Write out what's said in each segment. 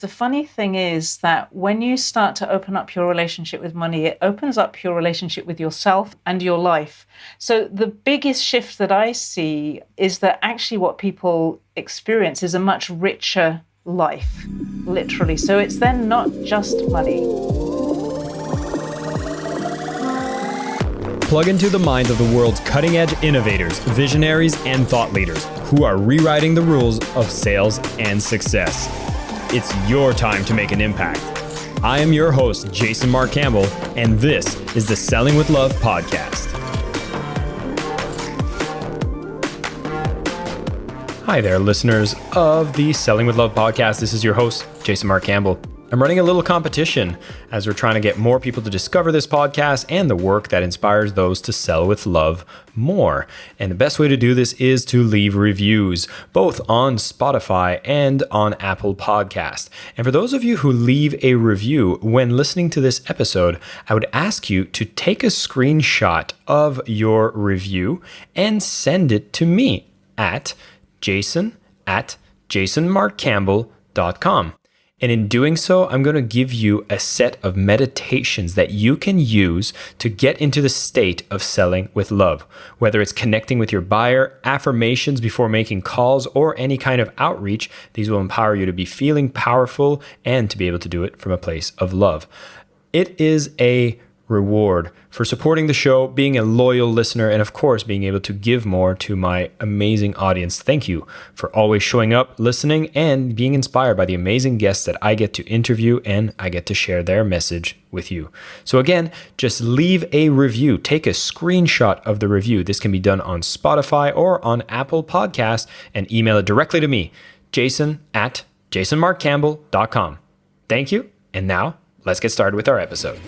The funny thing is that when you start to open up your relationship with money, it opens up your relationship with yourself and your life. So the biggest shift that I see is that actually what people experience is a much richer life, literally. So it's then not just money. Plug into the minds of the world's cutting-edge innovators, visionaries, and thought leaders who are rewriting the rules of sales and success. It's your time to make an impact. I am your host, Jason Mark Campbell, and this is the Selling with Love podcast. Hi there, listeners of the Selling with Love podcast. This is your host, Jason Mark Campbell. I'm running a little competition as we're trying to get more people to discover this podcast and the work that inspires those to sell with love more. And the best way to do this is to leave reviews, both on Spotify and on Apple Podcast. And for those of you who leave a review when listening to this episode, I would ask you to take a screenshot of your review and send it to me at jason@jasonmarkcampbell.com. And in doing so, I'm going to give you a set of meditations that you can use to get into the state of selling with love. Whether it's connecting with your buyer, affirmations before making calls, or any kind of outreach, these will empower you to be feeling powerful and to be able to do it from a place of love. It is a reward for supporting the show, being a loyal listener, and of course, being able to give more to my amazing audience. Thank you for always showing up, listening, and being inspired by the amazing guests that I get to interview and I get to share their message with you. So again, just leave a review. Take a screenshot of the review. This can be done on Spotify or on Apple Podcasts and email it directly to me, jason@jasonmarkcampbell.com. Thank you. And now let's get started with our episode.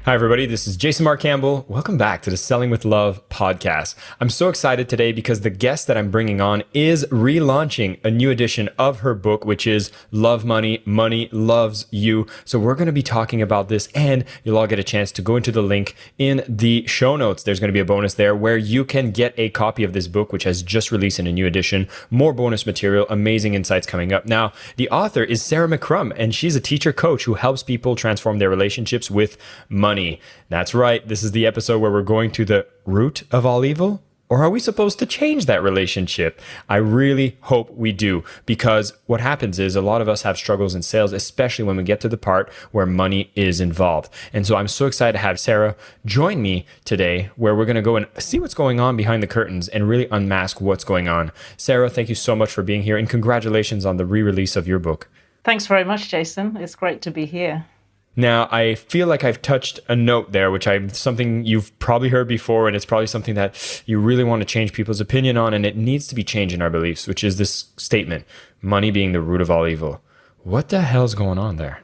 Hi, everybody. This is Jason Mark Campbell. Welcome back to the Selling with Love podcast. I'm so excited today because the guest that I'm bringing on is relaunching a new edition of her book, which is Love Money, Money Loves You. So we're going to be talking about this, and you'll all get a chance to go into the link in the show notes. There's going to be a bonus there where you can get a copy of this book, which has just released in a new edition. More bonus material, amazing insights coming up. Now, the author is Sarah McCrum, and she's a teacher coach who helps people transform their relationships with money. That's right. This is the episode where we're going to the root of all evil. Or are we supposed to change that relationship? I really hope we do, because what happens is a lot of us have struggles in sales, especially when we get to the part where money is involved. And so I'm so excited to have Sarah join me today, where we're going to go and see what's going on behind the curtains and really unmask what's going on. Sarah, thank you so much for being here, and congratulations on the re-release of your book. Thanks very much, Jason. It's great to be here. Now, I feel like I've touched a note there, which I'm something you've probably heard before, and it's probably something that you really want to change people's opinion on, and it needs to be changed in our beliefs, which is this statement, money being the root of all evil. What the hell's going on there?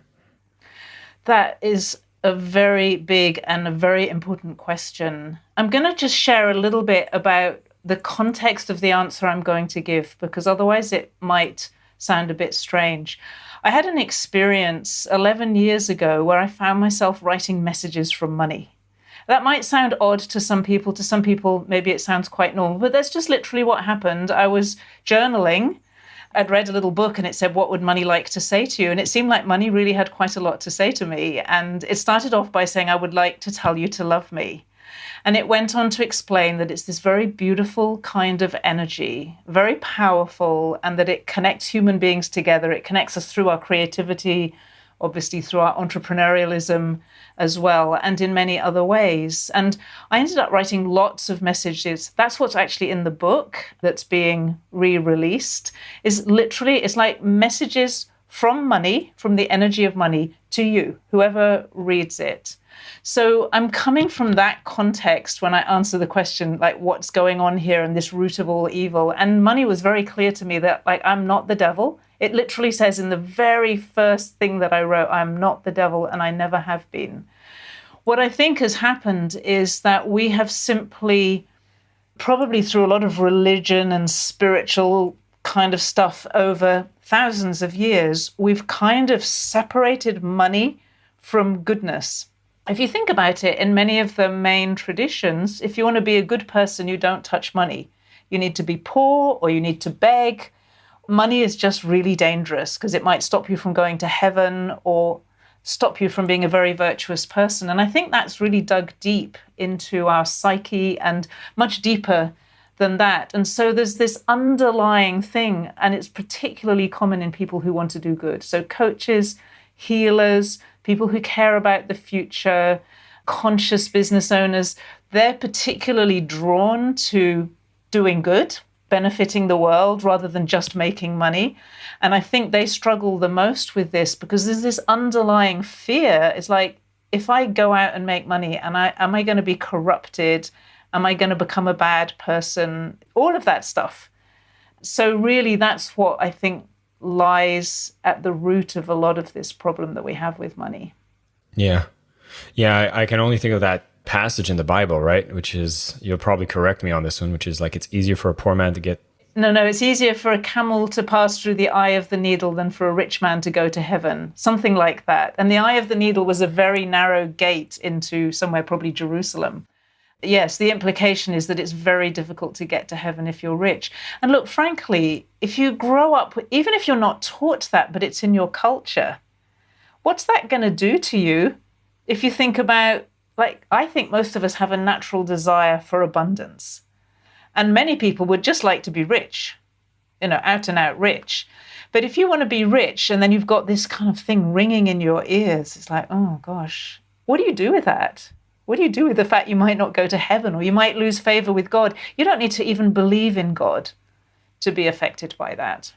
That is a very big and a very important question. I'm going to just share a little bit about the context of the answer I'm going to give, because otherwise it might sound a bit strange. I had an experience 11 years ago where I found myself writing messages from money. That might sound odd to some people. To some people, maybe it sounds quite normal, but that's just literally what happened. I was journaling. I'd read a little book and it said, "What would money like to say to you?" And it seemed like money really had quite a lot to say to me. And it started off by saying, "I would like to tell you to love me." And it went on to explain that it's this very beautiful kind of energy, very powerful, and that it connects human beings together. It connects us through our creativity, obviously through our entrepreneurialism as well, and in many other ways. And I ended up writing lots of messages. That's what's actually in the book that's being re-released, is literally, it's like messages from money, from the energy of money to you, whoever reads it. So I'm coming from that context when I answer the question, like, what's going on here and this root of all evil? And money was very clear to me that, like, I'm not the devil. It literally says in the very first thing that I wrote, I'm not the devil and I never have been. What I think has happened is that we have simply, probably through a lot of religion and spiritual kind of stuff over thousands of years, we've kind of separated money from goodness. If you think about it, in many of the main traditions, if you want to be a good person, you don't touch money. You need to be poor, or you need to beg, money is just really dangerous because it might stop you from going to heaven or stop you from being a very virtuous person. And I think that's really dug deep into our psyche and much deeper than that. And so there's this underlying thing, and it's particularly common in people who want to do good. So coaches, healers, people who care about the future, conscious business owners, they're particularly drawn to doing good, benefiting the world rather than just making money. And I think they struggle the most with this because there's this underlying fear. It's like, if I go out and make money, am I going to be corrupted? Am I going to become a bad person? All of that stuff. So really, that's what I think lies at the root of a lot of this problem that we have with money. Yeah. Yeah, I can only think of that passage in the Bible, right? Which is, you'll probably correct me on this one, which is like, it's easier for a poor man to get... No, it's easier for a camel to pass through the eye of the needle than for a rich man to go to heaven. Something like that. And the eye of the needle was a very narrow gate into somewhere, probably Jerusalem. Yes, the implication is that it's very difficult to get to heaven if you're rich. And look, frankly, if you grow up, even if you're not taught that, but it's in your culture, what's that going to do to you if you think about, like, I think most of us have a natural desire for abundance. And many people would just like to be rich, out and out rich. But if you want to be rich and then you've got this kind of thing ringing in your ears, it's like, oh gosh, what do you do with that? What do you do with the fact you might not go to heaven or you might lose favor with God? You don't need to even believe in God to be affected by that.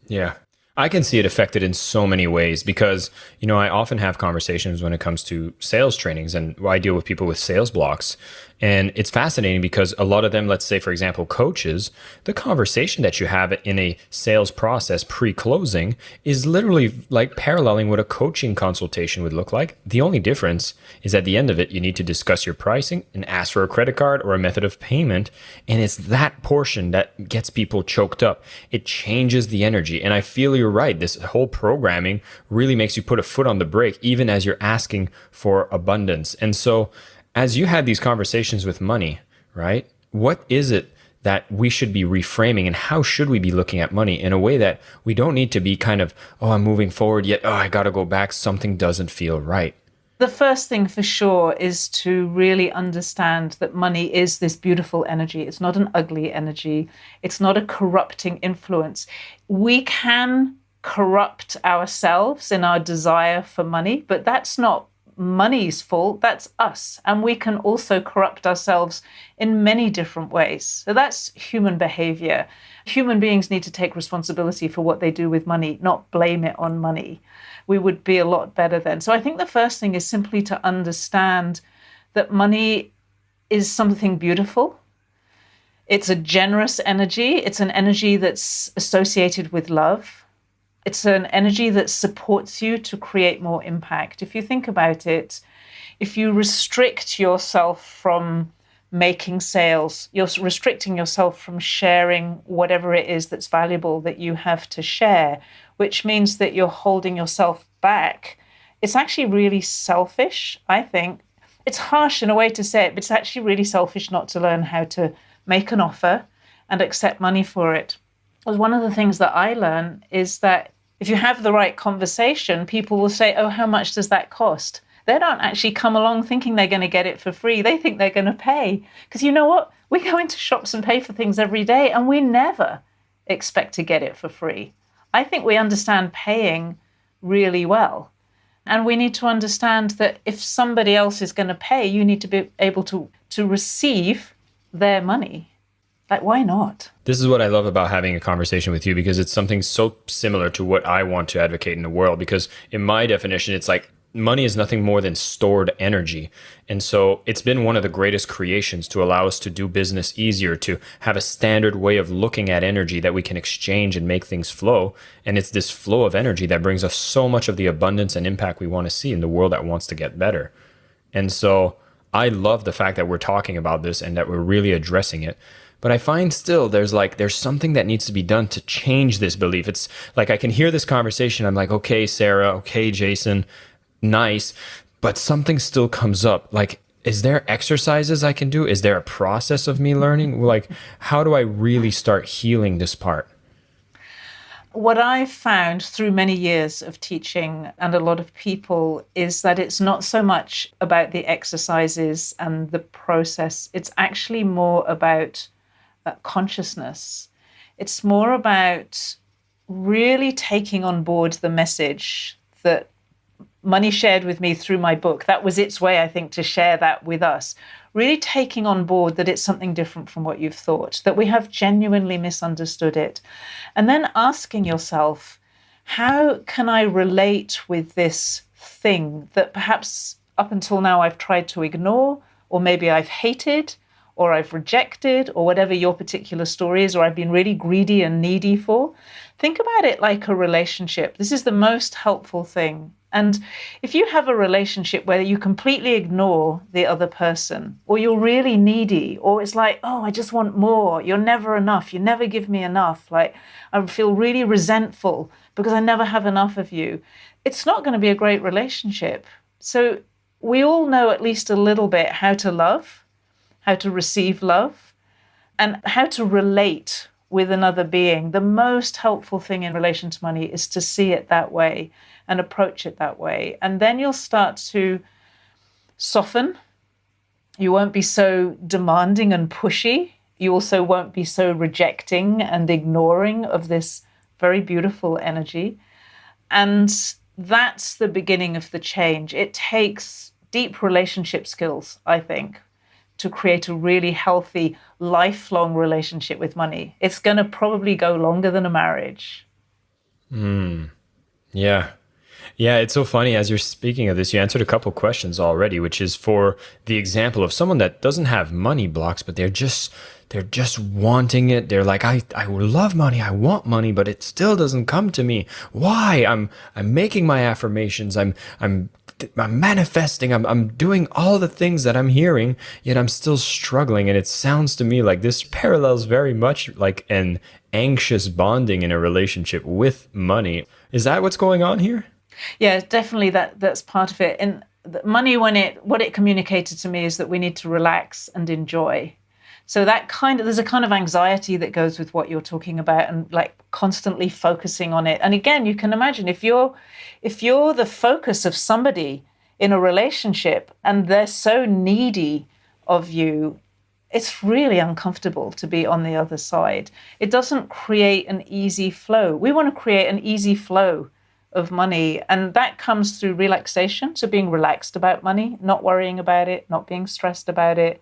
Yeah. I can see it affected in so many ways because, I often have conversations when it comes to sales trainings, and I deal with people with sales blocks. And it's fascinating because a lot of them, let's say, for example, coaches, the conversation that you have in a sales process pre-closing is literally like paralleling what a coaching consultation would look like. The only difference is at the end of it, you need to discuss your pricing and ask for a credit card or a method of payment. And it's that portion that gets people choked up. It changes the energy. And I feel you're right. This whole programming really makes you put a foot on the brake, even as you're asking for abundance. And so as you had these conversations with money, right? What is it that we should be reframing, and how should we be looking at money in a way that we don't need to be kind of, I'm moving forward, yet, I got to go back. Something doesn't feel right. The first thing for sure is to really understand that money is this beautiful energy. It's not an ugly energy. It's not a corrupting influence. We can corrupt ourselves in our desire for money, but that's not money's fault, that's us. And we can also corrupt ourselves in many different ways. So that's human behavior. Human beings need to take responsibility for what they do with money, not blame it on money. We would be a lot better then. So I think the first thing is simply to understand that money is something beautiful. It's a generous energy. It's an energy that's associated with love. It's an energy that supports you to create more impact. If you think about it, if you restrict yourself from making sales, you're restricting yourself from sharing whatever it is that's valuable that you have to share, which means that you're holding yourself back. It's actually really selfish, I think. It's harsh in a way to say it, but it's actually really selfish not to learn how to make an offer and accept money for it. Because one of the things that I learned is that if you have the right conversation, people will say, oh, how much does that cost? They don't actually come along thinking they're going to get it for free. They think they're going to pay. Because you know what? We go into shops and pay for things every day, and we never expect to get it for free. I think we understand paying really well. And we need to understand that if somebody else is going to pay, you need to be able to receive their money. Like, why not? This is what I love about having a conversation with you, because it's something so similar to what I want to advocate in the world. Because in my definition, it's like money is nothing more than stored energy. And so it's been one of the greatest creations to allow us to do business easier, to have a standard way of looking at energy that we can exchange and make things flow. And it's this flow of energy that brings us so much of the abundance and impact we want to see in the world that wants to get better. And so I love the fact that we're talking about this and that we're really addressing it. But I find still there's something that needs to be done to change this belief. It's like I can hear this conversation. I'm like, okay, Sarah, okay, Jason, nice. But something still comes up. Like, is there exercises I can do? Is there a process of me learning? Like, how do I really start healing this part? What I've found through many years of teaching and a lot of people is that it's not so much about the exercises and the process. It's actually more about consciousness. It's more about really taking on board the message that Money shared with me through my book. That was its way, I think, to share that with us. Really taking on board that it's something different from what you've thought, that we have genuinely misunderstood it. And then asking yourself, how can I relate with this thing that perhaps up until now I've tried to ignore, or maybe I've hated, or I've rejected, or whatever your particular story is, or I've been really greedy and needy for? Think about it like a relationship. This is the most helpful thing. And if you have a relationship where you completely ignore the other person, or you're really needy, or it's like, oh, I just want more, you're never enough, you never give me enough, like I feel really resentful because I never have enough of you, it's not going to be a great relationship. So we all know at least a little bit how to love, how to receive love, and how to relate with another being. The most helpful thing in relation to money is to see it that way and approach it that way. And then you'll start to soften. You won't be so demanding and pushy. You also won't be so rejecting and ignoring of this very beautiful energy. And that's the beginning of the change. It takes deep relationship skills, I think, to create a really healthy, lifelong relationship with money. It's going to probably go longer than a marriage. Yeah. Yeah, it's so funny. As you're speaking of this, you answered a couple questions already, which is for the example of someone that doesn't have money blocks, but they're just wanting it. They're like, I love money, I want money, but it still doesn't come to me. Why? I'm making my affirmations. I'm manifesting. I'm doing all the things that I'm hearing, yet I'm still struggling. And it sounds to me like this parallels very much like an anxious bonding in a relationship with money. Is that what's going on here? Yeah, definitely that's part of it. And money, what it communicated to me is that we need to relax and enjoy. So there's a kind of anxiety that goes with what you're talking about, and like constantly focusing on it. And again, you can imagine if you're the focus of somebody in a relationship and they're so needy of you, it's really uncomfortable to be on the other side. It doesn't create an easy flow. We want to create an easy flow of money, and that comes through relaxation. So being relaxed about money, not worrying about it, not being stressed about it,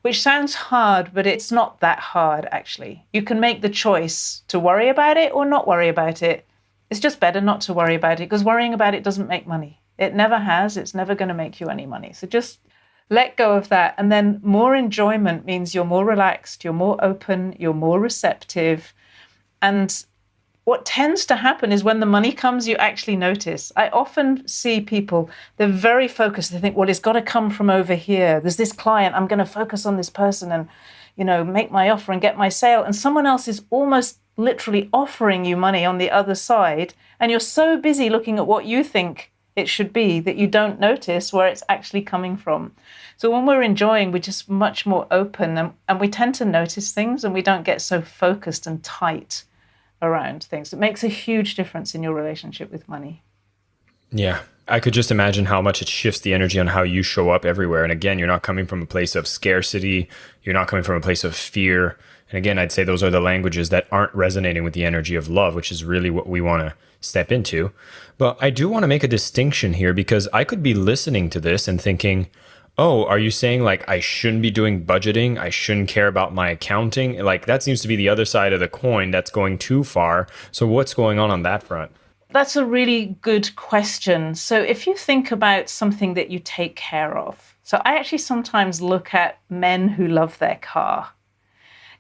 which sounds hard, but it's not that hard, actually. You can make the choice to worry about it or not worry about it. It's just better not to worry about it, because worrying about it doesn't make money. It never has. It's never going to make you any money. So just let go of that. And then more enjoyment means you're more relaxed, you're more open, you're more receptive. And what tends to happen is when the money comes, you actually notice. I often see people, they're very focused. They think, well, it's got to come from over here. There's this client, I'm going to focus on this person and, make my offer and get my sale. And someone else is almost literally offering you money on the other side. And you're so busy looking at what you think it should be that you don't notice where it's actually coming from. So when we're enjoying, we're just much more open, and we tend to notice things, and we don't get so focused and tight around things. It makes a huge difference in your relationship with money. Yeah. I could just imagine how much it shifts the energy on how you show up everywhere. And again, you're not coming from a place of scarcity. You're not coming from a place of fear. And again, I'd say those are the languages that aren't resonating with the energy of love, which is really what we want to step into. But I do want to make a distinction here, because I could be listening to this and thinking, oh, are you saying like I shouldn't be doing budgeting? I shouldn't care about my accounting? Like that seems to be the other side of the coin that's going too far. So what's going on that front? That's a really good question. So if you think about something that you take care of, so I actually sometimes look at men who love their car.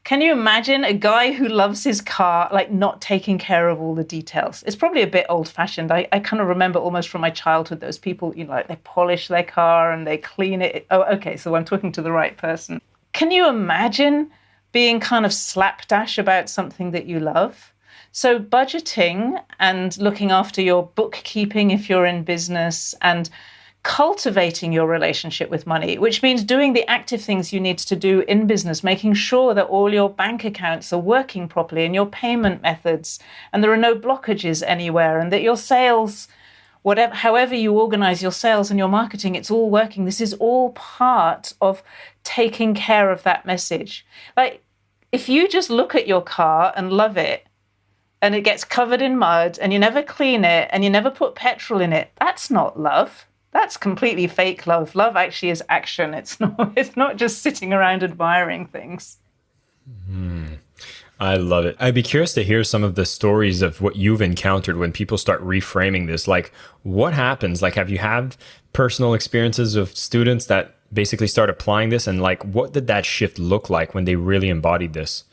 Can you imagine a guy who loves his car, like not taking care of all the details? It's probably a bit old fashioned. I kind of remember almost from my childhood, those people, like they polish their car and they clean it. Oh, okay. So I'm talking to the right person. Can you imagine being kind of slapdash about something that you love? So budgeting and looking after your bookkeeping if you're in business, and cultivating your relationship with money, which means doing the active things you need to do in business, making sure that all your bank accounts are working properly and your payment methods, and there are no blockages anywhere, and that your sales, whatever, however you organize your sales and your marketing, it's all working. This is all part of taking care of that message. Like, if you just look at your car and love it, and it gets covered in mud, and you never clean it, and you never put petrol in it, that's not love. That's completely fake love. Love actually is action. It's not just sitting around admiring things. I love it. I'd be curious to hear some of the stories of what you've encountered when people start reframing this. Like, what happens? Like, have you had personal experiences of students that basically start applying this? And like, what did that shift look like when they really embodied this?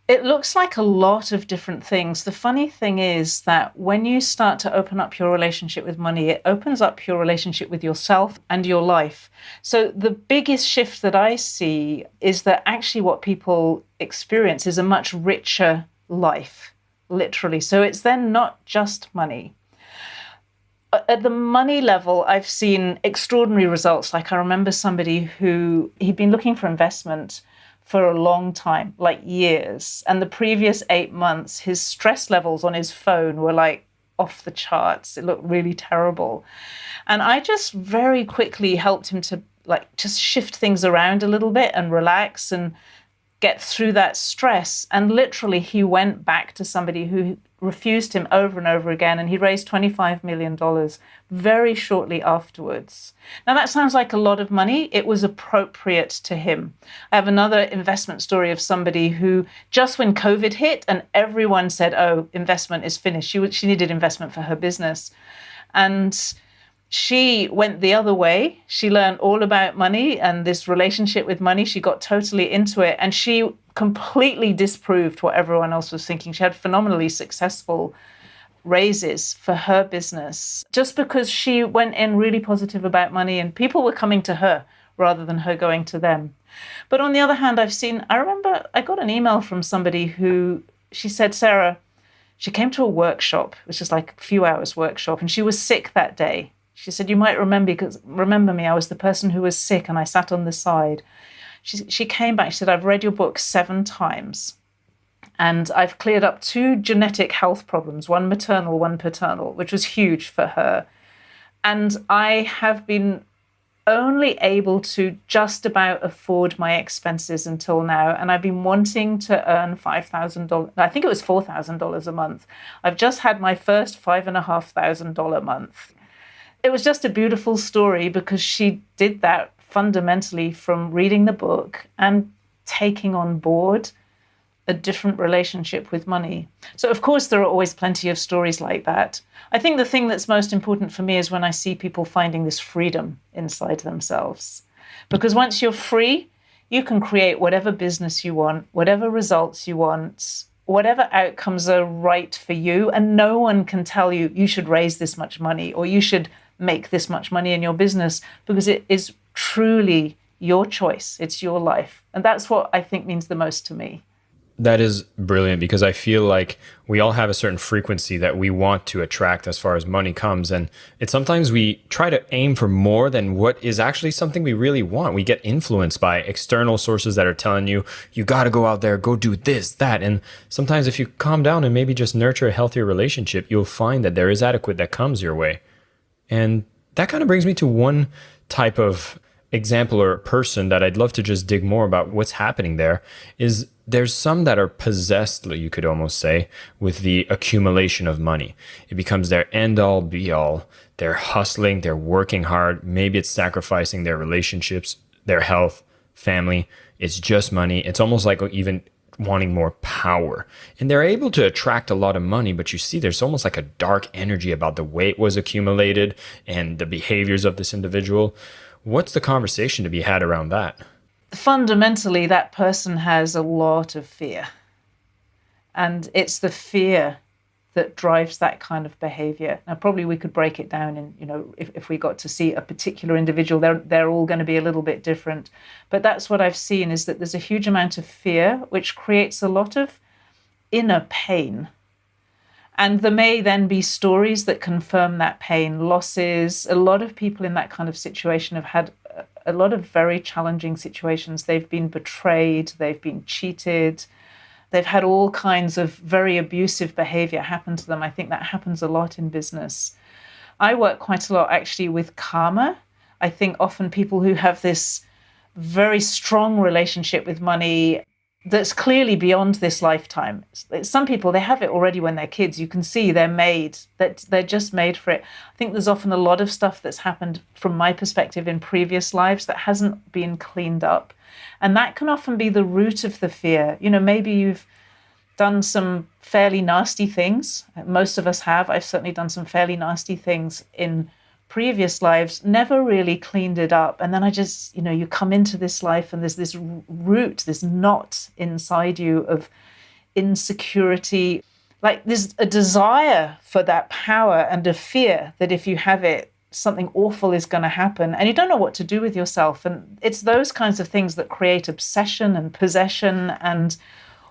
It looks like a lot of different things. The funny thing is that when you start to open up your relationship with money, it opens up your relationship with yourself and your life. So the biggest shift that I see is that actually what people experience is a much richer life, literally. So it's then not just money. At the money level, I've seen extraordinary results. Like, I remember somebody who he'd been looking for investment for a long time, like years. And the previous 8 months, his stress levels on his phone were like off the charts. It looked really terrible. And I just very quickly helped him to like just shift things around a little bit and relax and get through that stress. And literally he went back to somebody who refused him over and over again, and he raised $25 million very shortly afterwards. Now, that sounds like a lot of money. It was appropriate to him. I have another investment story of somebody who, just when COVID hit and everyone said, oh, investment is finished, she needed investment for her business. And she went the other way. She learned all about money and this relationship with money. She got totally into it, and she completely disproved what everyone else was thinking. She had phenomenally successful raises for her business just because she went in really positive about money, and people were coming to her rather than her going to them. But on the other hand, I remember I got an email from somebody who, she said, Sarah, she came to a workshop, it was just like a few hours workshop, and she was sick that day. She said, you might remember me, I was the person who was sick and I sat on the side. She came back, she said, I've read your book 7 times and I've cleared up 2 genetic health problems, one maternal, one paternal, which was huge for her. And I have been only able to just about afford my expenses until now. And I've been wanting to earn $5,000. I think it was $4,000 a month. I've just had my first $5,500 month. It was just a beautiful story because she did that fundamentally from reading the book and taking on board a different relationship with money. So, of course, there are always plenty of stories like that. I think the thing that's most important for me is when I see people finding this freedom inside themselves. Because once you're free, you can create whatever business you want, whatever results you want, whatever outcomes are right for you. And no one can tell you, you should raise this much money or you should make this much money in your business, because it is truly your choice. It's your life. And that's what I think means the most to me. That is brilliant, because I feel like we all have a certain frequency that we want to attract as far as money comes. And it's sometimes we try to aim for more than what is actually something we really want. We get influenced by external sources that are telling you, you got to go out there, go do this, that. And sometimes if you calm down and maybe just nurture a healthier relationship, you'll find that there is adequate that comes your way. And that kind of brings me to one type of example or person that I'd love to just dig more about what's happening there. Is there's some that are possessed, you could almost say, with the accumulation of money. It becomes their end all be all. They're hustling, they're working hard. Maybe it's sacrificing their relationships, their health, family. It's just money. It's almost like even wanting more power. And they're able to attract a lot of money, but you see there's almost like a dark energy about the way it was accumulated and the behaviors of this individual. What's the conversation to be had around that? Fundamentally, that person has a lot of fear. And it's the fear that drives that kind of behavior. Now, probably we could break it down in, if we got to see a particular individual, they're all going to be a little bit different. But that's what I've seen, is that there's a huge amount of fear, which creates a lot of inner pain. And there may then be stories that confirm that pain, losses. A lot of people in that kind of situation have had a lot of very challenging situations. They've been betrayed, they've been cheated, they've had all kinds of very abusive behavior happen to them. I think that happens a lot in business. I work quite a lot actually with karma. I think often people who have this very strong relationship with money that's clearly beyond this lifetime. Some people, they have it already when they're kids. You can see they're just made for it. I think there's often a lot of stuff that's happened from my perspective in previous lives that hasn't been cleaned up. And that can often be the root of the fear. Maybe you've done some fairly nasty things. Most of us have. I've certainly done some fairly nasty things in previous lives, never really cleaned it up. And then I just, you come into this life and there's this root, this knot inside you of insecurity. Like there's a desire for that power and a fear that if you have it, something awful is going to happen. And you don't know what to do with yourself. And it's those kinds of things that create obsession and possession and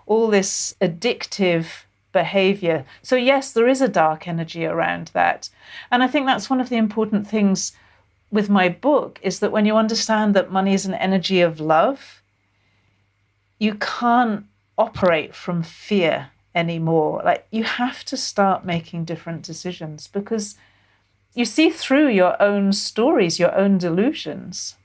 all this addictive behavior. So yes, there is a dark energy around that. And I think that's one of the important things with my book is that when you understand that money is an energy of love, you can't operate from fear anymore. Like you have to start making different decisions because you see through your own stories, your own delusions.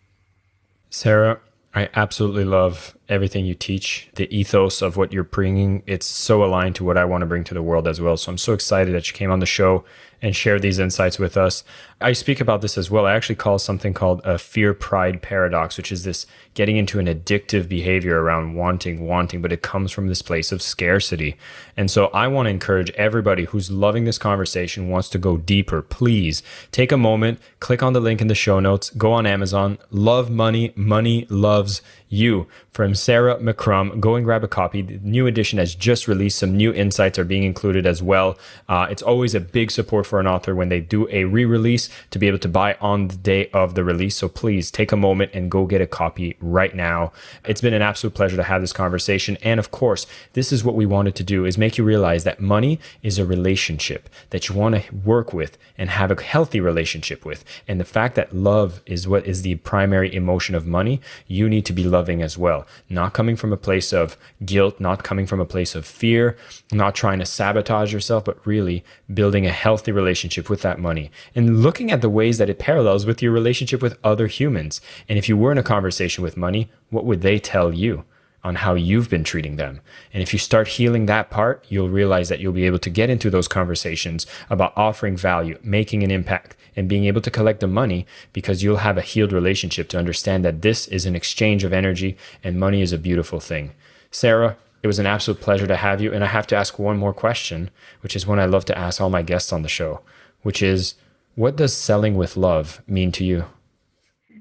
Sarah, I absolutely love everything you teach, the ethos of what you're bringing. It's so aligned to what I want to bring to the world as well. So I'm so excited that you came on the show and shared these insights with us. I speak about this as well. I actually call something called a fear-pride paradox, which is this getting into an addictive behavior around wanting, but it comes from this place of scarcity. And so I want to encourage everybody who's loving this conversation, wants to go deeper, please take a moment, click on the link in the show notes, go on Amazon, Love Money, Money Loves You from Sarah McCrum. Go and grab a copy. The new edition has just released. Some new insights are being included as well. It's always a big support for an author when they do a re-release to be able to buy on the day of the release. So please take a moment and go get a copy right now. It's been an absolute pleasure to have this conversation. And of course, this is what we wanted to do, is make you realize that money is a relationship that you want to work with and have a healthy relationship with. And the fact that love is what is the primary emotion of money, you need to be loving as well. Not coming from a place of guilt, not coming from a place of fear, not trying to sabotage yourself, but really building a healthy relationship with that money and looking at the ways that it parallels with your relationship with other humans. And if you were in a conversation with money, what would they tell you on how you've been treating them? And if you start healing that part, you'll realize that you'll be able to get into those conversations about offering value, making an impact, and being able to collect the money, because you'll have a healed relationship to understand that this is an exchange of energy and money is a beautiful thing. Sarah, it was an absolute pleasure to have you. And I have to ask one more question, which is one I love to ask all my guests on the show, which is, what does selling with love mean to you?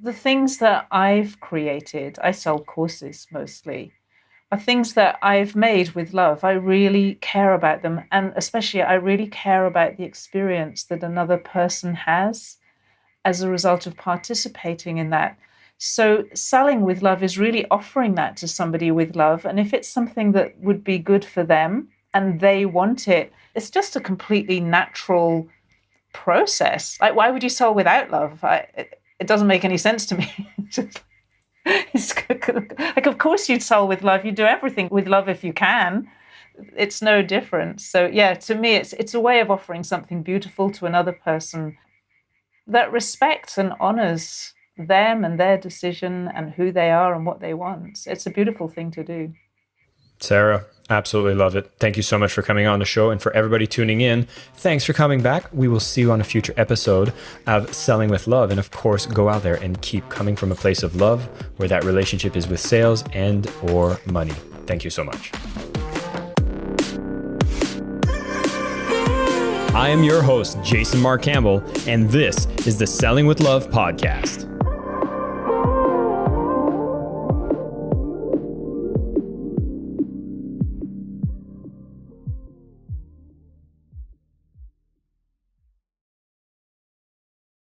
The things that I've created, I sell courses mostly, are things that I've made with love. I really care about them. And especially, I really care about the experience that another person has as a result of participating in that. So selling with love is really offering that to somebody with love. And if it's something that would be good for them and they want it, it's just a completely natural process. Like, why would you sell without love? It doesn't make any sense to me. It's like, of course you'd sell with love. You do everything with love if you can. It's no different. So yeah, to me, it's a way of offering something beautiful to another person that respects and honors them and their decision and who they are and what they want. It's a beautiful thing to do. Sarah, absolutely love it. Thank you so much for coming on the show. And for everybody tuning in, thanks for coming back. We will see you on a future episode of Selling with Love. And of course, go out there and keep coming from a place of love where that relationship is with sales and or money. Thank you so much. I am your host, Jason Mark Campbell, and this is the Selling with Love podcast.